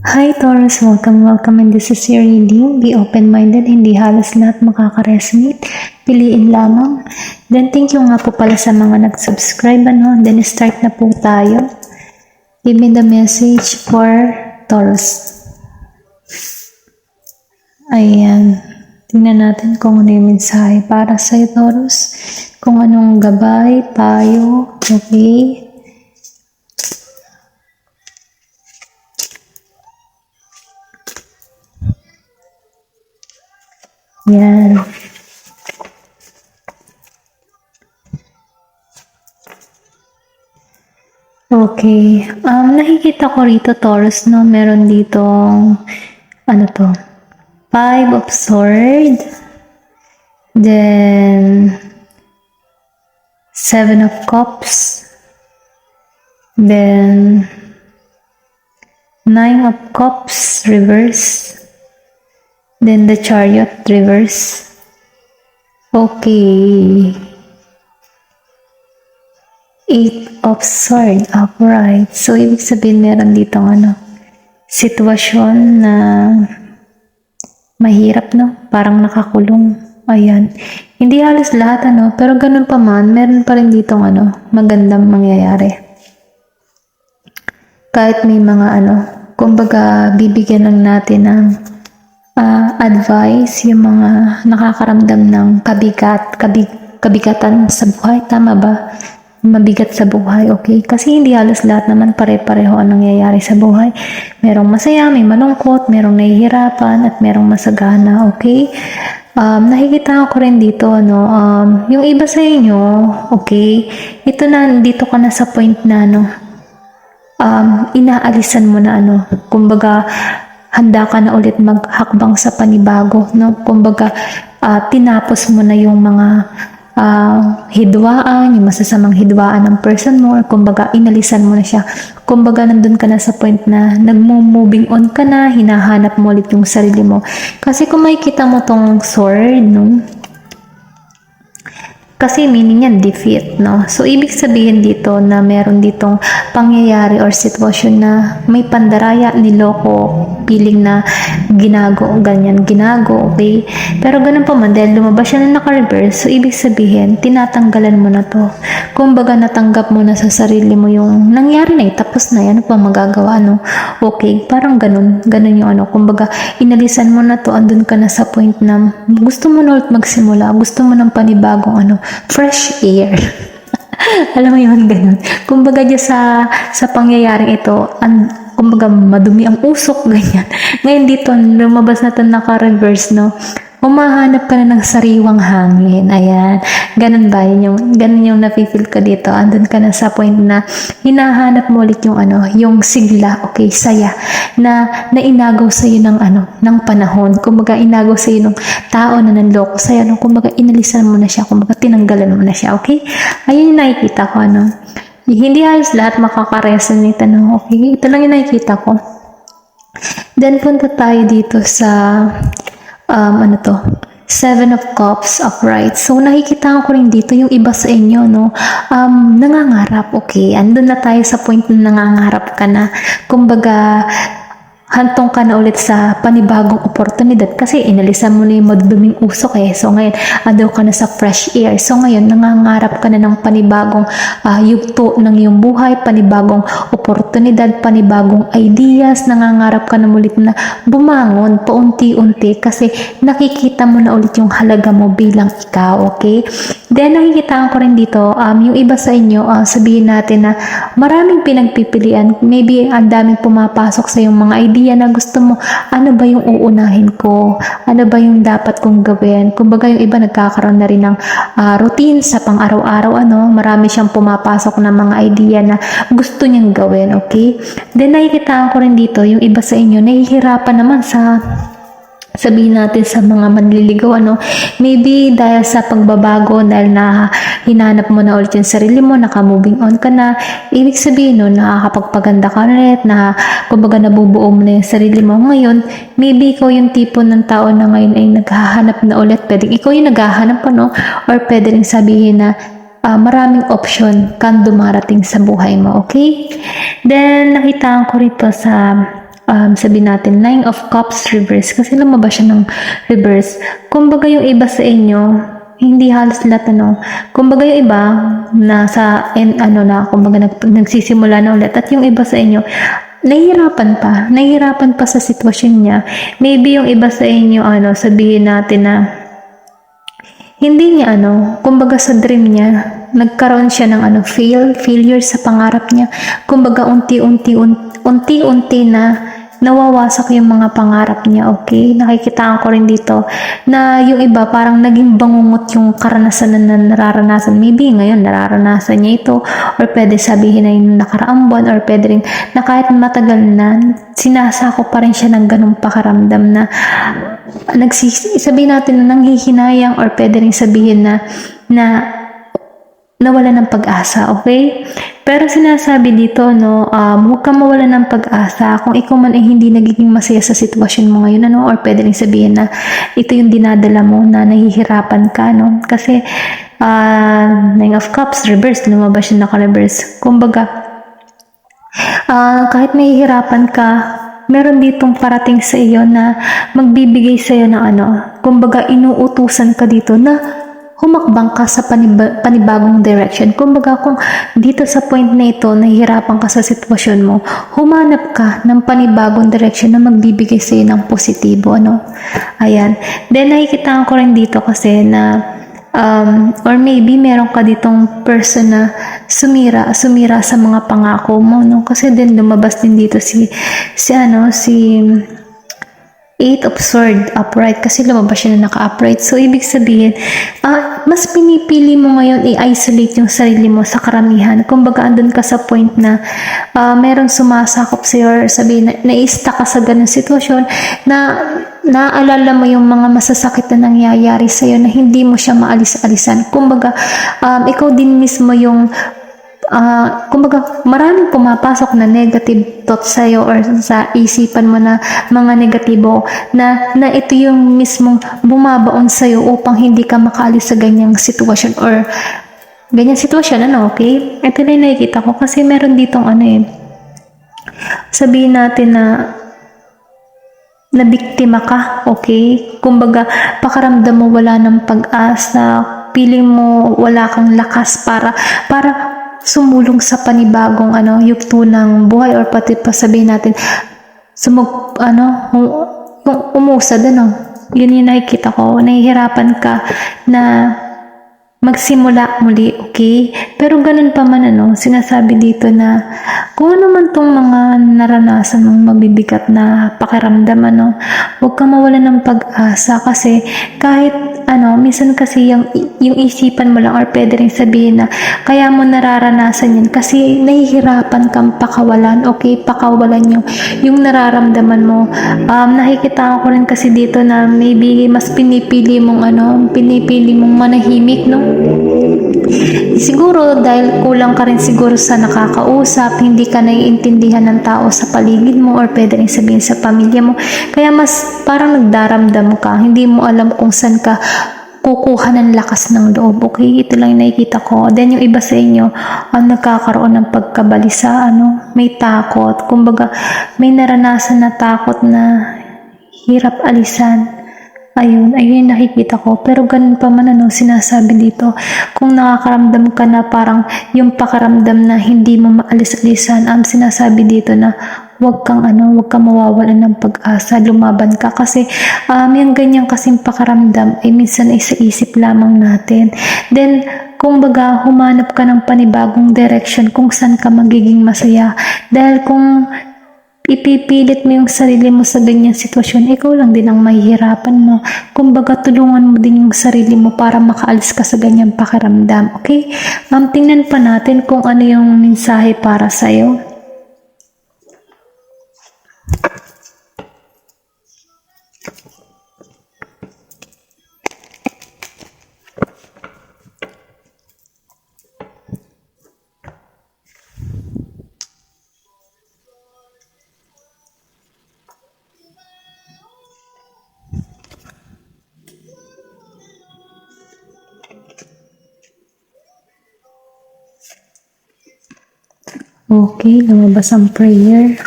Hi Taurus, welcome and this is your reading. Be open-minded, hindi halos lahat makaka-resonate. Piliin lamang. Then thank you nga po pala sa mga nag-subscribe. Then start na po tayo. Give me the message for Taurus. Ayan. Tingnan natin kung ano yung mensahe para sa Taurus. Kung anong gabay, payo, okay. Yan. Okay. Nakikita ko rito, Taurus, no? Meron ditong, ano to? 5 of Swords. Then, 7 of Cups. Then, 9 of Cups, reverse. Then the Chariot, reverse. Okay. 8 of Swords, upright. So, ibig sabihin meron ditong sitwasyon na mahirap, no? Parang nakakulong. Ayan. Hindi halos lahat, pero ganun pa man, meron pa rin ditong magandang mangyayari. Kahit may mga kumbaga, bibigyan lang natin ng advice, yung mga nakakaramdam ng kabigatan sa buhay. Tama ba? Mabigat sa buhay, okay? Kasi hindi halos lahat naman pare-pareho ang nangyayari sa buhay. Merong masaya, may malungkot, merong nahihirapan, at merong masagana, okay? Nakikita ko rin dito, yung iba sa inyo, okay? Ito na, dito ka na sa point na, inaalisan mo na, kumbaga, handa ka na ulit maghakbang sa panibago, no? Kumbaga, tinapos mo na yung mga hidwaan, yung masasamang hidwaan ng person mo, or kumbaga, inalisan mo na siya. Kumbaga, nandun ka na sa point na nagmo-moving on ka na, hinahanap mo ulit yung sarili mo. Kasi kung makikita mo tong sword, no? Kasi meaning niya defeat, no? So, ibig sabihin dito na meron ditong pangyayari or sitwasyon na may pandaraya, niloko, feeling na ganyan, okay? Pero ganun pa man, dahil lumabas siya na naka-reverse, so ibig sabihin, tinatanggalan mo na to. Kumbaga, natanggap mo na sa sarili mo yung nangyari na, tapos na yan, ano pa magagawa, no? Okay, parang ganun yung kumbaga, inalisan mo na to, andun ka na sa point na gusto mo na ulit magsimula, gusto mo ng panibagong fresh air. Alam mo yun, ganun. Kumbaga dyan sa pangyayaring ito, kumbaga madumi ang usok, ganyan. Ngayon dito, lumabas na ito naka-reverse, no? Humahanap ka na ng sariwang hangin. Ayan. Ganun ba? Ganun yung nafe-feel ka dito. Andun ka na sa point na hinahanap mo ulit yung sigla, okay, saya, na inagaw sa iyo ng panahon. Kumbaga, inagaw sa iyo ng tao na nanloko sa'yo. Kumbaga, inalisan mo na siya. Kumbaga, tinanggalan mo na siya, okay? Ayun yung nakikita ko, Hindi halos lahat makaka-resonate, okay? Ito lang yung nakikita ko. Then, punta tayo dito sa Seven of Cups, upright. So, nakikita ko rin dito yung iba sa inyo, nangangarap, okay? Andun na tayo sa point na nangangarap ka na. Kumbaga, hantong ka na ulit sa panibagong oportunidad kasi inalisan mo na yung maduming usok So, ngayon, adaw ka na sa fresh air. So, ngayon, nangangarap ka na ng panibagong yugto ng iyong buhay, panibagong oportunidad, panibagong ideas, nangangarap ka na ulit na bumangon paunti-unti kasi nakikita mo na ulit yung halaga mo bilang ikaw, okay? Then, nakikita ko rin dito, yung iba sa inyo, sabihin natin na maraming pinagpipilian, maybe ang daming pumapasok sa yung mga idea na gusto mo, ano ba yung uunahin ko? Ano ba yung dapat kong gawin? Kumbaga yung iba nagkakaroon na rin ng routine sa pang-araw-araw, marami siyang pumapasok na mga idea na gusto niyang gawin, okay? Then nakikita ko rin dito, yung iba sa inyo, nahihirapan naman sa sabihin natin sa mga manliligaw, maybe dahil sa pagbabago, dahil na hinanap mo na ulit yung sarili mo, naka-moving on ka na, ibig sabihin nakakapagpaganda ka ulit, na kumbaga nabubuo mo na yung sarili mo. Ngayon, maybe ikaw yung tipo ng tao na ngayon ay naghahanap na ulit, pwedeng ikaw yung naghahanap or pwede rin sabihin na maraming option kang dumarating sa buhay mo, okay? Then, nakita ko rito sa sabihin natin, Nine of Cups reverse, kasi lumabas siya ng reverse. Kumbaga yung iba sa inyo, hindi halos lahat kumbaga yung iba kumbaga nagsisimula na ulit, at yung iba sa inyo nahihirapan pa sa sitwasyon niya. Maybe yung iba sa inyo sabihin natin na hindi niya kumbaga sa dream niya nagkaroon siya ng failure sa pangarap niya. Kumbaga unti-unti na nawawasak yung mga pangarap niya, okay? Nakikitaan ko rin dito na yung iba parang naging bangungot yung karanasan na nararanasan. Maybe ngayon nararanasan niya ito, or pwede sabihin na yung nakaraang buwan, or pwede rin na kahit matagal na sinasako pa rin siya ng ganung pakaramdam na sabihin natin na nanghihinayang, or pwede rin sabihin na nawala ng pag-asa, okay? Pero sinasabi dito, huwag kang mawala ng pag-asa kung ikaw man ay hindi nagiging masaya sa sitwasyon mo ngayon, or pwede rin sabihin na ito yung dinadala mo na nahihirapan ka, Kasi, Nine of Cups, reverse, lumabas yung naka-reverse. Kumbaga, kahit nahihirapan ka, meron ditong parating sa iyo na magbibigay sa iyo ng kumbaga inuutusan ka dito na humakbang ka sa panibagong direction. Kumbaga kung dito sa point na ito, nahihirapan ka sa sitwasyon mo, humanap ka ng panibagong direction na magbibigay sa iyo ng positibo, Ayan. Then nakikita ko rin dito kasi na or maybe meron ka ditong person na sumira sa mga pangako mo, Kasi din lumabas din dito si Eight of Sword upright, kasi lumabas siya na naka-upright. So, ibig sabihin, mas pinipili mo ngayon i-isolate yung sarili mo sa karamihan. Kumbaga, andun ka sa point na meron sumasakop sa'yo, or sabihin na-i-stuck ka sa ganung sitwasyon na naalala mo yung mga masasakit na nangyayari sa'yo na hindi mo siya maalis-alisan. Kumbaga, ikaw din mismo yung kumbaga maraming pumapasok na negative thoughts sa'yo, or sa isipan mo na mga negatibo na ito yung mismong bumabaon sa'yo upang hindi ka makaalis sa ganyang sitwasyon, or ganyang sitwasyon, okay? Ito na yung nakikita ko, kasi meron ditong sabihin natin na biktima ka, okay? Kumbaga, pakaramdam mo wala ng pag-asa, feeling mo wala kang lakas para sumulong sa panibagong yugto ng buhay, or pati pa sabihin natin umusad, yun yung nakikita ko. Nahihirapan ka na magsimula muli, okay? Pero ganun pa man, sinasabi dito na kung ano man tong mga naranasan mong mabibigat na pakiramdam, huwag kang mawala ng pag-asa, kasi kahit minsan kasi yung isipan mo lang, or pwede rin sabihin na kaya mo nararanasan yun kasi nahihirapan kang pakawalan, okay? Pakawalan yung nararamdaman mo. Nakikita ko rin kasi dito na maybe mas pinipili mong manahimik, Siguro dahil kulang ka rin siguro sa nakakausap, hindi ka naiintindihan ng tao sa paligid mo, or pwede rin sabihin sa pamilya mo, kaya mas parang nagdaramdam ka, hindi mo alam kung saan ka kukuha ng lakas ng loob, okay? Ito lang yung nakikita ko. Then yung iba sa inyo, nagkakaroon ng pagkabalisa, may takot, kumbaga may naranasan na takot na hirap alisan. Ayun yung nakikita ko. Pero ganun pa man, sinasabi dito, kung nakakaramdam ka na parang yung pakaramdam na hindi mo maalis-alisan, sinasabi dito na wag kang mawawalan ng pag-asa, lumaban ka, kasi yung ganyan kasing pakaramdam ay minsan ay sa isip lamang natin. Then kumbaga humanap ka ng panibagong direction kung saan ka magiging masaya, dahil kung ipipilit mo yung sarili mo sa ganyang sitwasyon, ikaw lang din ang mahihirapan mo. Kumbaga, tulungan mo din yung sarili mo para makaalis ka sa ganyang pakiramdam, okay? Tingnan pa natin kung ano yung mensahe para sa'yo. Okay, lumabas ang prayer.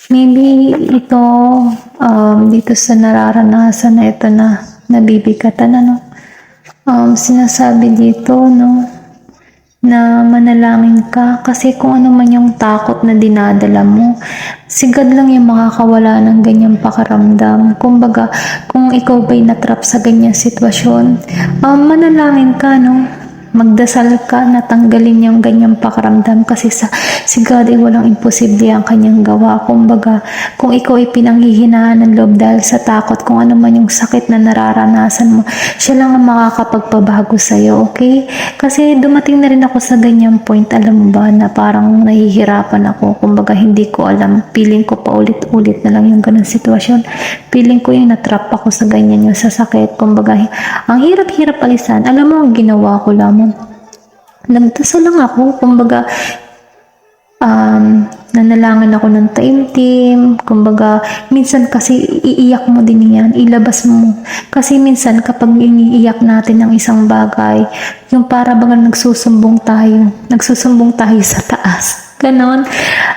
Maybe ito, dito sa nararanasan na ito na nabibigatan, ano, sinasabi dito, no, na manalangin ka kasi kung ano man yung takot na dinadala mo, si God lang yung makakawala ng ganyang pakaramdam. Kumbaga, kung ikaw ba'y natrap sa ganyang sitwasyon, manalangin ka, no? Magdasal ka na tanggalin yung ganyang pakaramdam kasi si God ay walang imposible ang kanyang gawa. Kumbaga, kung ikaw ay pinanghihinaan ng loob dahil sa takot, kung ano man yung sakit na nararanasan mo, siya lang ang makakapagpabago sa'yo, okay? Kasi dumating na rin ako sa ganyang point, alam mo ba, na parang nahihirapan ako. Kumbaga, hindi ko alam, feeling ko pa ulit-ulit na lang yung ganang sitwasyon. Feeling ko yung natrap ako sa ganyan yung sasakit. Kumbaga, ang hirap-hirap alisan. Alam mo, ang ginawa ko lamang, nagdasal lang ako, kumbaga, nanalangin ako ng taimtim, kumbaga, minsan kasi iiyak mo din yan, ilabas mo. Kasi minsan kapag iniiyak natin ng isang bagay, yung para bang nagsusumbong tayo sa taas. Ganon.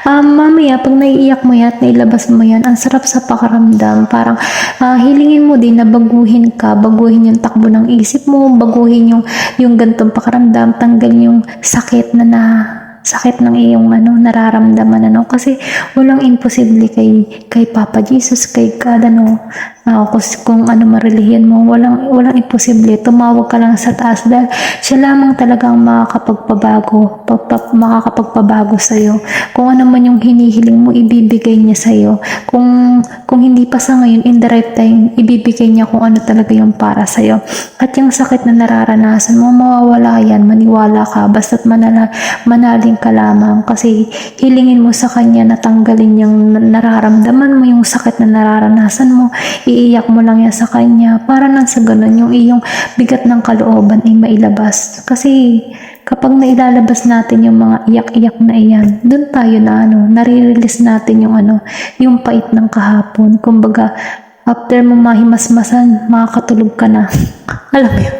Mamaya, pag naiiyak mo yan at nailabas mo yan, ang sarap sa pakaramdam. Parang hilingin mo din na baguhin ka, baguhin yung takbo ng isip mo, baguhin yung gantong pakaramdam, tanggalin yung sakit sakit ng iyong nararamdaman, kasi walang imposible kay Papa Jesus, kay God, kung ano marelihiyan mo, walang imposible. Tumawag ka lang sa taas dahil siya lamang talagang makakapagpabago sa iyo. Kung ano man yung hinihiling mo, ibibigay niya sa iyo. Kung hindi pa sa ngayon, in the right time, ibibigay niya kung ano talaga yung para sa iyo. At yung sakit na nararanasan mo, mawawala yan, maniwala ka, basta't manaling ka lamang, kasi hilingin mo sa kanya na tanggalin yung nararamdaman mo, yung sakit na nararanasan mo, iiyak mo lang yan sa kanya para nang sa ganun yung iyong bigat ng kalooban ay mailabas. Kasi kapag nailalabas natin yung mga iyak-iyak na iyan, dun tayo nare-release natin yung pait ng kahapon. Kumbaga, after mo mahimasmasan, makakatulog ka na. Alam mo yun?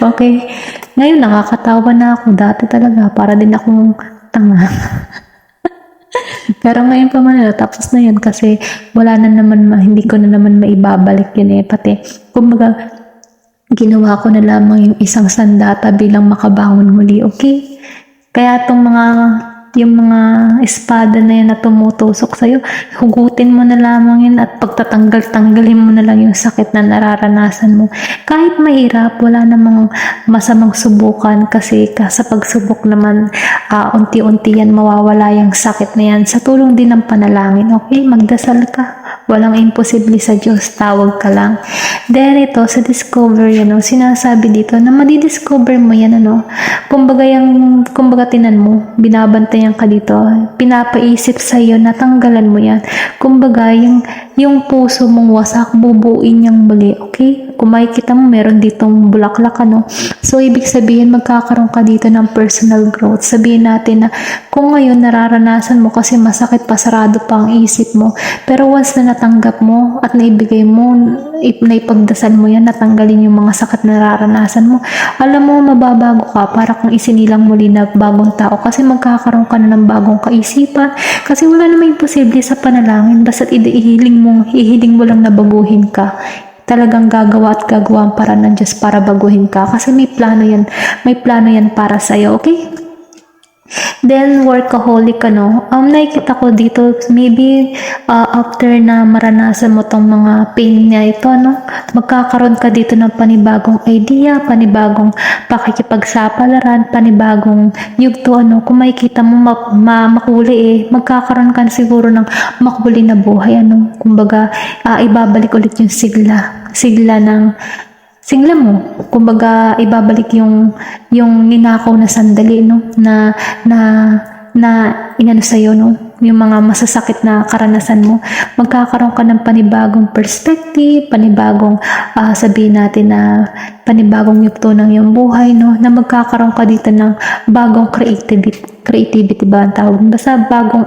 Okay. Ngayon, nakakatawa na ako. Dati talaga, para din akong tanga. Pero ngayon pa man, tapos na yun kasi wala na naman, hindi ko na naman maibabalik yun pati, kumbaga, ginawa ko na lamang yung isang sandata bilang makabangon muli, okay? Kaya yung mga espada na yan na tumutusok sa'yo, hugutin mo na lamang yun at pagtatanggalin mo na lang yung sakit na nararanasan mo. Kahit mahirap, wala namang masamang subukan kasi sa pagsubok naman, unti-unti yan mawawala yung sakit na yan sa tulong din ng panalangin. Okay, magdasal ka. Walang imposible sa Diyos, tawag ka lang. Then ito, sa discover sinasabi dito na madidiscover mo yan, kumbaga tinan mo, binabantayan ka dito, pinapaisip sa iyo na tanggalan mo yan. Kumbaga, yung puso mong wasak, bubuin niyang muli, okay? Kung makikita mo, meron ditong bulaklak, So, ibig sabihin, magkakaroon ka dito ng personal growth. Sabihin natin na, kung ngayon nararanasan mo kasi masakit, pasarado pa ang isip mo, pero once na natanggap mo at naibigay mo, naipagdasal mo yan, natanggalin yung mga sakit na nararanasan mo, alam mo, mababago ka para kung isinilang muli na bagong tao kasi magkakaroon ka na ng bagong kaisipan kasi wala namang imposible sa panalangin, basta't ihiling mo lang na baguhin ka. Talagang gagawa at gagawa ang paraan ng Diyos para baguhin ka kasi may plano yan para sa'yo, okay? Then, workaholic nakikita ko dito, maybe after na maranasan mo tong mga pain na ito, magkakaroon ka dito ng panibagong idea, panibagong pakikipagsapalaran, panibagong yugto, kung makikita mo makuli magkakaroon ka siguro ng makuli na buhay, kumbaga, ibabalik ulit yung sigla mo, kumbaga ibabalik yung ninakaw na sandali na inano sa'yo, yung mga masasakit na karanasan mo, magkakaroon ka ng panibagong perspective, panibagong sabihin natin na panibagong yugto ng iyong buhay, na magkakaroon ka dito ng bagong creativity ba ang tawag? Basta bagong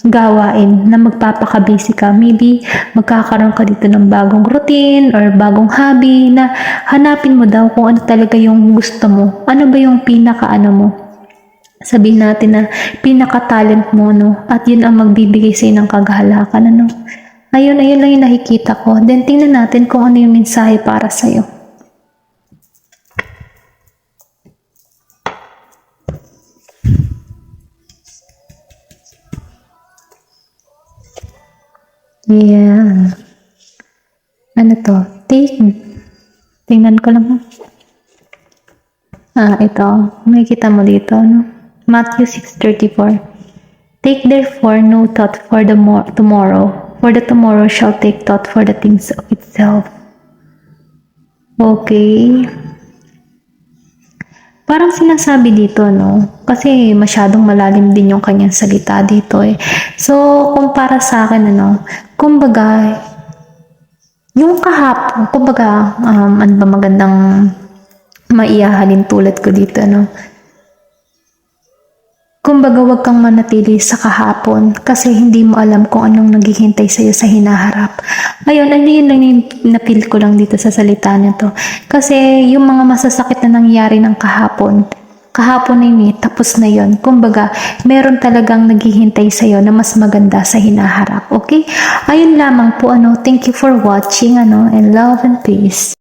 gawain na magpapakabisi ka. Maybe magkakaroon ka dito ng bagong routine or bagong hobby na hanapin mo daw kung ano talaga yung gusto mo. Ano ba yung pinaka mo? sabihin natin na pinaka-talent mo, no? At yun ang magbibigay sa'yo ng kagahalakan, ano? Ayun lang yung nakikita ko. Then, tingnan natin kung ano yung mensahe para sa'yo. Yeah. Ano to? Tingnan ko lang. Ito. Makikita mo dito, no? Matthew 6:34. Take therefore no thought for the tomorrow, for the tomorrow shall take thought for the things of itself. Okay. Parang sinasabi dito, no? Kasi masyadong malalim din yung kanyang salita dito eh. So, kung para sa akin, ano, kumbaga, yung kahapon, kumbaga, ano ba magandang maiahalin tulad ko dito, no? Kumbaga, wag kang manatili sa kahapon kasi hindi mo alam kung anong naghihintay sa'yo sa hinaharap. Ayun, yun lang yung napil ko lang dito sa salita nito. Kasi yung mga masasakit na nangyari ng kahapon na yun tapos na yun. Kumbaga, meron talagang naghihintay sa'yo na mas maganda sa hinaharap. Okay? Ayun lamang po, ano. Thank you for watching, ano, and love and peace.